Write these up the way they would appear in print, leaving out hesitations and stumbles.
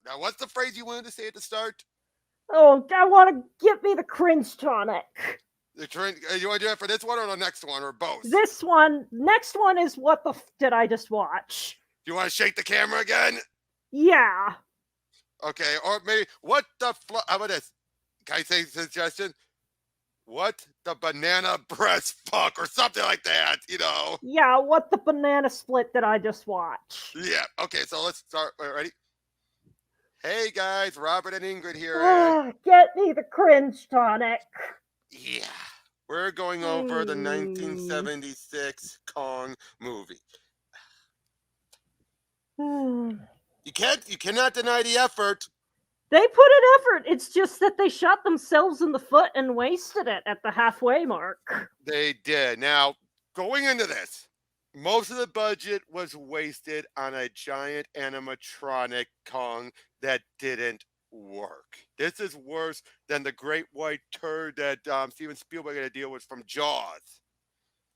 Now, what's the phrase you wanted to say at the start? Oh, I want to give me the cringe tonic. The trend. You want to do it for this one or the next one or both? This one, next one is what the did I just watch? Do you want to shake the camera again? Yeah. Okay, or maybe what the how about this? Can I say a suggestion? What the banana breast fuck or something like that, you know? Yeah, what the banana split did I just watch? Yeah. Okay, so let's start. Ready? Hey guys, Robert and Ingrid here, and Get me the cringe tonic. yeah, we're going over the 1976 Kong movie. You cannot deny the effort. They put in effort. It's just that they shot themselves in the foot and wasted it at the halfway mark. They did. Now, going into this, most of the budget was wasted on a giant animatronic Kong that didn't work. This is worse than the great white turd that Steven Spielberg had to deal with from Jaws.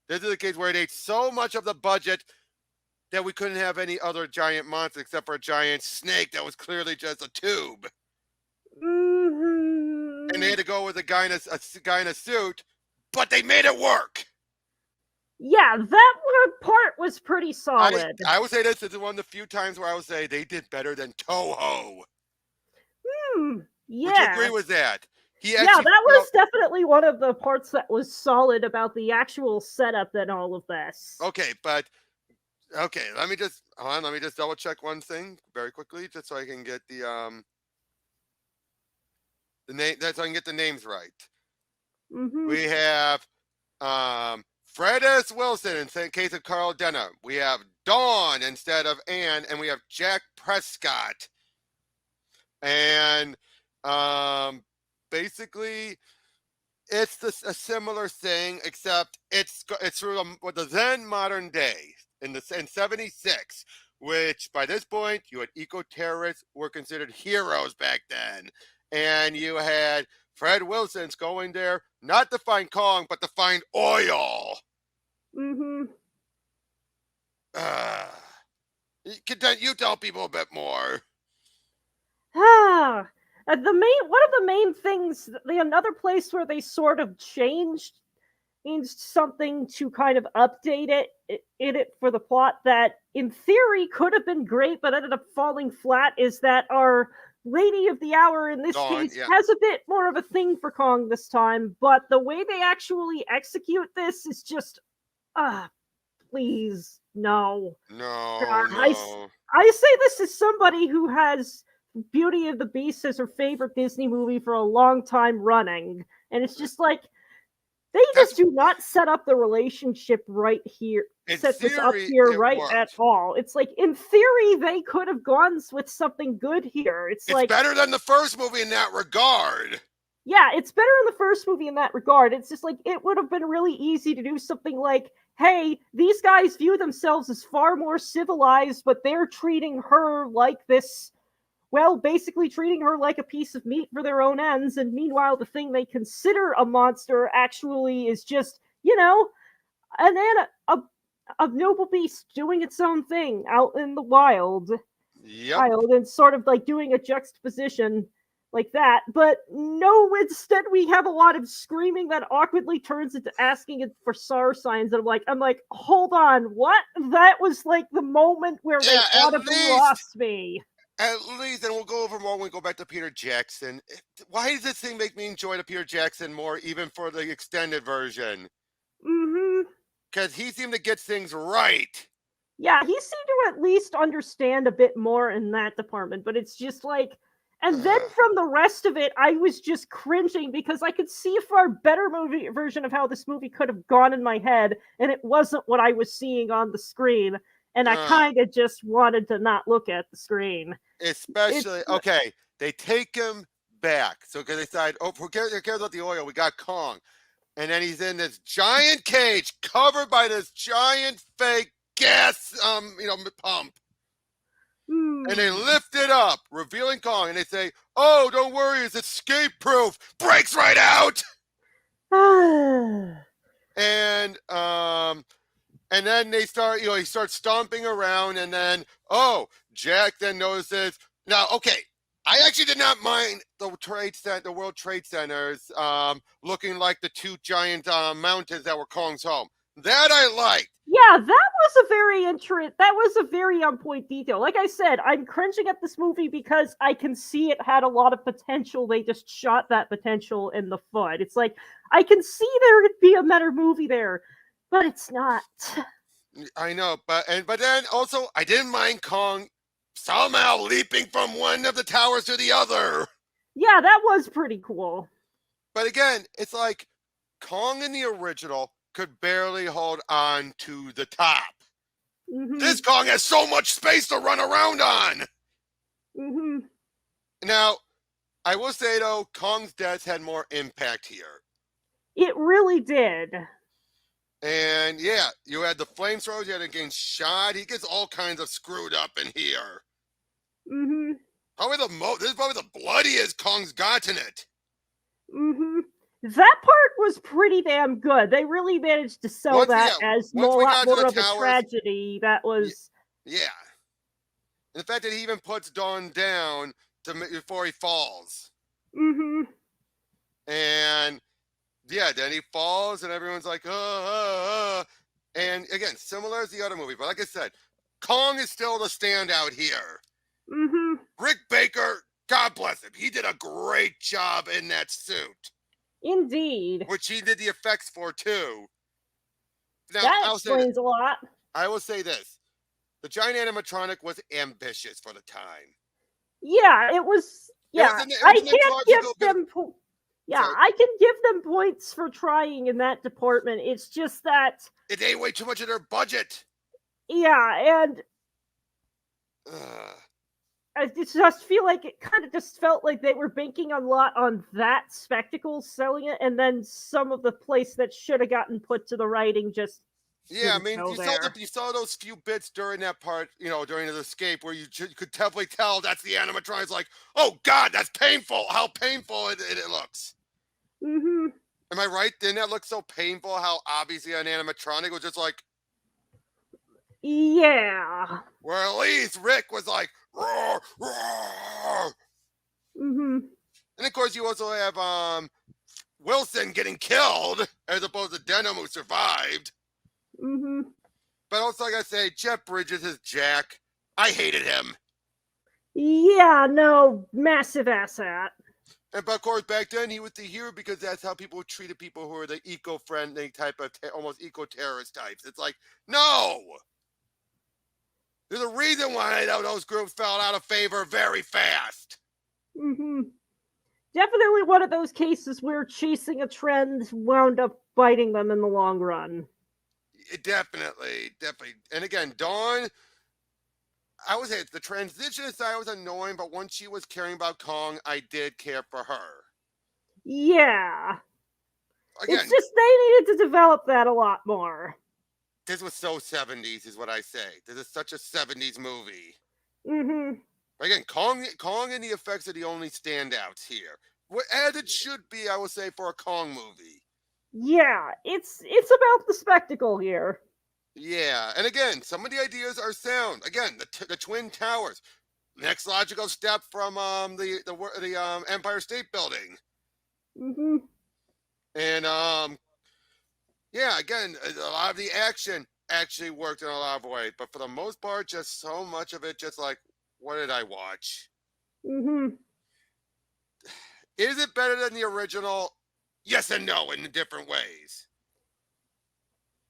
This is a case where it ate so much of the budget that we couldn't have any other giant monster except for a giant snake that was clearly just a tube. And they had to go with a guy in a suit, but they made it work. Yeah, that part was pretty solid. I would say this is one of the few times where I would say they did better than Toho. Yeah. Would you agree with that? Yeah, that was definitely one of the parts that was solid about the actual setup and all of this. Okay, let me just double check one thing very quickly, just so I can get the name. That's so I can get the names right. We have Fred S. Wilson in case of Carl Denham. We have Dwan instead of Anne, and we have Jack Prescott. And basically, it's a similar thing, except it's through the then modern day in 76, which by this point you had eco-terrorists who were considered heroes back then, and you had Fred Wilson's going there not to find Kong but to find oil. You tell people a bit more. One of the main things, another place where they sort of changed something to kind of update it for the plot that in theory could have been great but ended up falling flat is that our lady of the hour in this case has a bit more of a thing for Kong this time, but the way they actually execute this is just please no. I say this as somebody who has Beauty of the Beast as her favorite Disney movie for a long time running, and it's just like they just do not set up the relationship right here. Set this up here right at all. It's like in theory they could have gone with something good here. It's like better than the first movie in that regard. Yeah, it's better in the first movie in that regard. It's just like it would have been really easy to do something like, hey, these guys view themselves as far more civilized, but they're treating her like this. Well, basically treating her like a piece of meat for their own ends, and meanwhile the thing they consider a monster actually is just, a noble beast doing its own thing out in the wild. Wild, and sort of like doing a juxtaposition like that. But no, instead we have a lot of screaming that awkwardly turns into asking it for star signs, and I'm like, hold on, what? That was like the moment where they audibly lost me. At least, and we'll go over more when we go back to Peter Jackson. Why does this thing make me enjoy the Peter Jackson more, even for the extended version? Because he seemed to get things right. Yeah, he seemed to at least understand a bit more in that department, but it's just like, and then from the rest of it, I was just cringing because I could see a far better movie version of how this movie could have gone in my head, and it wasn't what I was seeing on the screen. And I kind of just wanted to not look at the screen. Especially, they take him back. So because they decide, who cares about the oil? We got Kong. And then he's in this giant cage covered by this giant fake gas, pump. And they lift it up, revealing Kong. And they say, oh, don't worry, it's escape-proof. Breaks right out. And then they start, he starts stomping around, and then, Jack then notices. Now, I actually did not mind the World Trade Centers looking like the two giant mountains that were Kong's home. That I liked. Yeah, that was a very on point detail. Like I said, I'm cringing at this movie because I can see it had a lot of potential. They just shot that potential in the foot. It's like I can see there could be a better movie there, but it's not. I know, but then also I didn't mind Kong somehow leaping from one of the towers to the other. Yeah, that was pretty cool. But again, it's like Kong in the original could barely hold on to the top. Mm-hmm. This Kong has so much space to run around on. Mm-hmm. Now, I will say though, Kong's death had more impact here. It really did. And yeah, you had the flamethrowers, you had him getting shot. He gets all kinds of screwed up in here. Mm-hmm. This is probably the bloodiest Kong's gotten it. Mm-hmm. That part was pretty damn good. They really managed to sell that as a once we lot got to more the of a towers, tragedy. That was. yeah. And the fact that he even puts Dawn down before he falls. Mm-hmm. And yeah, then he falls and everyone's like, And again, similar as the other movie, but like I said, Kong is still the standout here. Mm-hmm. Rick Baker, God bless him, he did a great job in that suit. Indeed. Which he did the effects for too. Now, that explains a lot. I will say this. The giant animatronic was ambitious for the time. Yeah, it was. Yeah, I can't give them. Yeah, Sorry. I can give them points for trying in that department. It's just that it ate way too much of their budget. Yeah, and I just feel like it kind of just felt like they were banking a lot on that spectacle selling it, and then some of the place that should have gotten put to the writing just. Yeah, I mean, you saw those few bits during that part, during the escape, where you could definitely tell that's the animatronics. Like, oh God, that's painful. How painful it looks. Mm-hmm. Am I right? Didn't that look so painful? How obviously an animatronic was just like. Yeah. Where at least Rick was like, roar, roar. Mm-hmm. And of course, you also have Wilson getting killed as opposed to Denham, who survived. Mm-hmm. But also, like I say, Jeff Bridges is Jack. I hated him. Yeah, no, massive asshat. And but of course, back then he was the hero because that's how people treated people who are the eco-friendly type of almost eco-terrorist types. It's like, no. There's a reason why those groups fell out of favor very fast. Mm-hmm. Definitely one of those cases where chasing a trend wound up biting them in the long run. Definitely. And again, Dawn, I would say the transition aside was annoying, but once she was caring about Kong, I did care for her. Yeah. Again, it's just they needed to develop that a lot more. This was so 70s, is what I say. This is such a 70s movie. Mm-hmm. Again, Kong and the effects are the only standouts here. As it should be, I would say, for a Kong movie. Yeah, it's about the spectacle here. Yeah, and again, some of the ideas are sound. Again, the Twin Towers. Next logical step from the Empire State Building. Mm-hmm. And yeah, again, a lot of the action actually worked in a lot of ways, but for the most part, just so much of it, just like, what did I watch? Mm-hmm. Is it better than the original? Yes and no in different ways.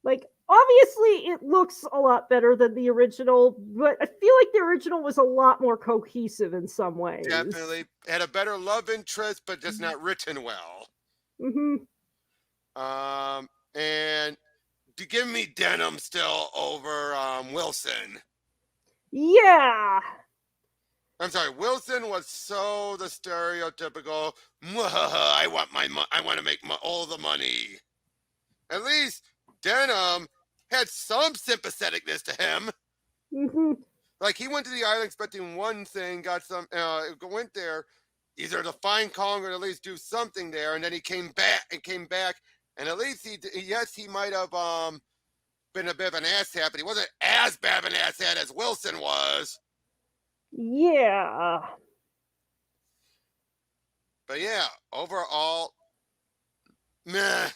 Like, obviously, it looks a lot better than the original, but I feel like the original was a lot more cohesive in some ways. Definitely had a better love interest, but just not written well. Mm-hmm. And to give me Denham still over Wilson. Yeah. I'm sorry, Wilson was so the stereotypical. I want to make all the money. At least Denham had some sympatheticness to him. Mm-hmm. Like he went to the island expecting one thing, got some, went there either to find Kong or at least do something there, and then he came back, and at least he might have been a bit of an asshat, but he wasn't as bad of an asshat as Wilson was. Yeah. But yeah, overall, meh.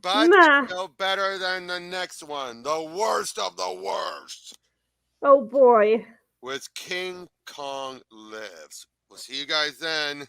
But it's Nah. still better than the next one, the worst of the worst, Oh boy. was King Kong Lives. We'll see you guys then.